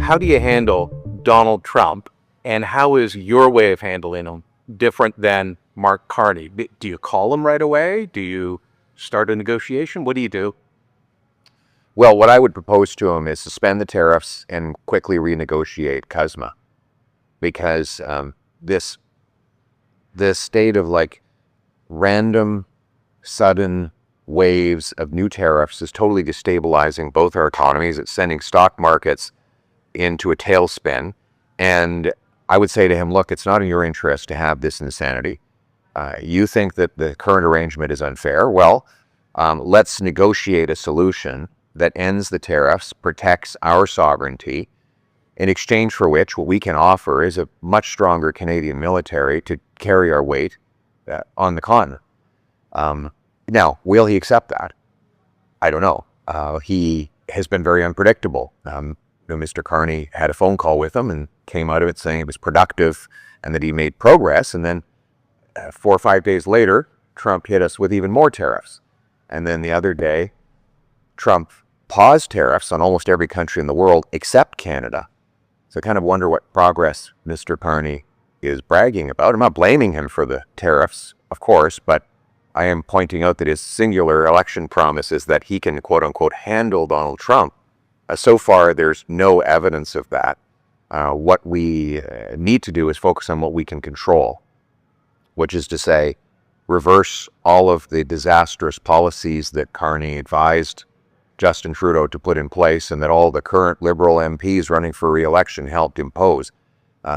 how do you handle Donald Trump, and how is your way of handling him different than Mark Carney? Do you call him right away? Do you start a negotiation? What do you do? Well, what I would propose to him is suspend the tariffs and quickly renegotiate CUSMA, because this state of like random, sudden waves of new tariffs is totally destabilizing both our economies. It's sending stock markets into a tailspin. And I would say to him, look, it's not in your interest to have this insanity. You think that the current arrangement is unfair. Well, let's negotiate a solution that ends the tariffs, protects our sovereignty, in exchange for which what we can offer is a much stronger Canadian military to carry our weight on the continent. Now, will he accept that? I don't know. He has been very unpredictable. Mr. Carney had a phone call with him and came out of it saying it was productive and that he made progress. And then 4 or 5 days later, Trump hit us with even more tariffs. And then the other day, Trump paused tariffs on almost every country in the world except Canada. So I kind of wonder what progress Mr. Carney is bragging about. I'm not blaming him for the tariffs, of course, but I am pointing out that his singular election promise is that he can, quote unquote, handle Donald Trump. So far, there's no evidence of that. What we need to do is focus on what we can control, which is to say, reverse all of the disastrous policies that Carney advised Justin Trudeau to put in place and that all the current Liberal MPs running for re-election helped impose.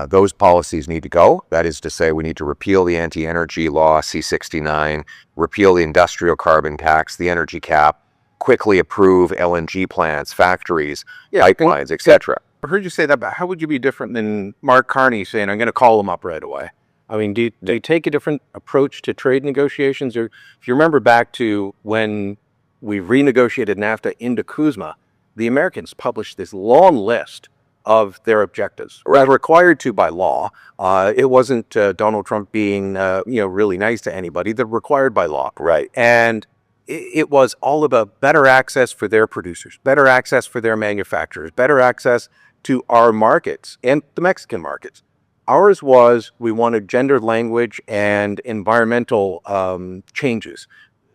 Those policies need to go. That is to say, we need to repeal the anti-energy law, C-69, repeal the industrial carbon tax, the energy cap, quickly approve LNG plants, factories, pipelines, etc. I heard you say that, but how would you be different than Mark Carney saying, I'm going to call him up right away? I mean, do you take a different approach to trade negotiations? Or if you remember back to when we renegotiated NAFTA into CUSMA, the Americans published this long list of their objectives, required to by law. It wasn't Donald Trump being, really nice to anybody. They're required by law. Right. And it was all about better access for their producers, better access for their manufacturers, better access to our markets and the Mexican markets. Ours was, we wanted gendered language and environmental changes.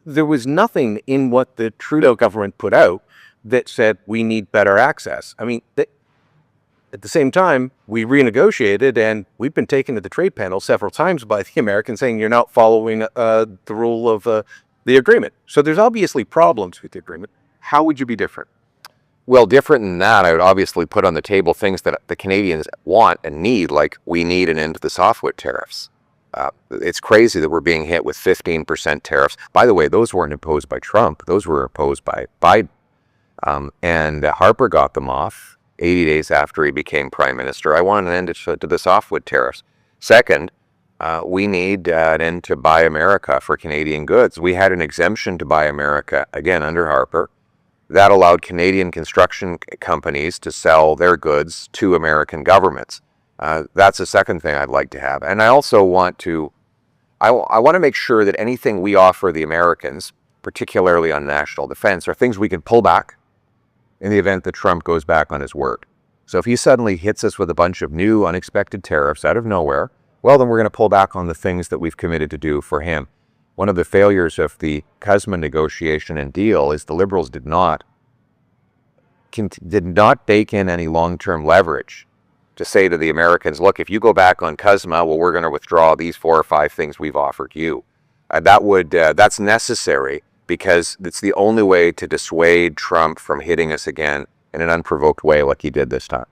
There was nothing in what the Trudeau government put out that said we need better access. I mean, at the same time, we renegotiated, and we've been taken to the trade panel several times by the Americans saying you're not following the rule of the agreement. So there's obviously problems with the agreement. How would you be different? Well, different than that, I would obviously put on the table things that the Canadians want and need, like we need an end to the softwood tariffs. It's crazy that we're being hit with 15% tariffs. By the way, those weren't imposed by Trump. Those were imposed by Biden. And Harper got them off 80 days after he became prime minister. I want an end to the softwood tariffs. Second, we need an end to Buy America for Canadian goods. We had an exemption to Buy America, again, under Harper. That allowed Canadian construction companies to sell their goods to American governments. That's the second thing I'd like to have. And I also want to, I want to make sure that anything we offer the Americans, particularly on national defense, are things we can pull back in the event that Trump goes back on his word. So if he suddenly hits us with a bunch of new unexpected tariffs out of nowhere, well, then we're going to pull back on the things that we've committed to do for him. One of the failures of the CUSMA negotiation and deal is the Liberals did not bake in any long-term leverage to say to the Americans, look, if you go back on CUSMA, well, we're going to withdraw these 4 or 5 things we've offered you. That's necessary because it's the only way to dissuade Trump from hitting us again in an unprovoked way like he did this time.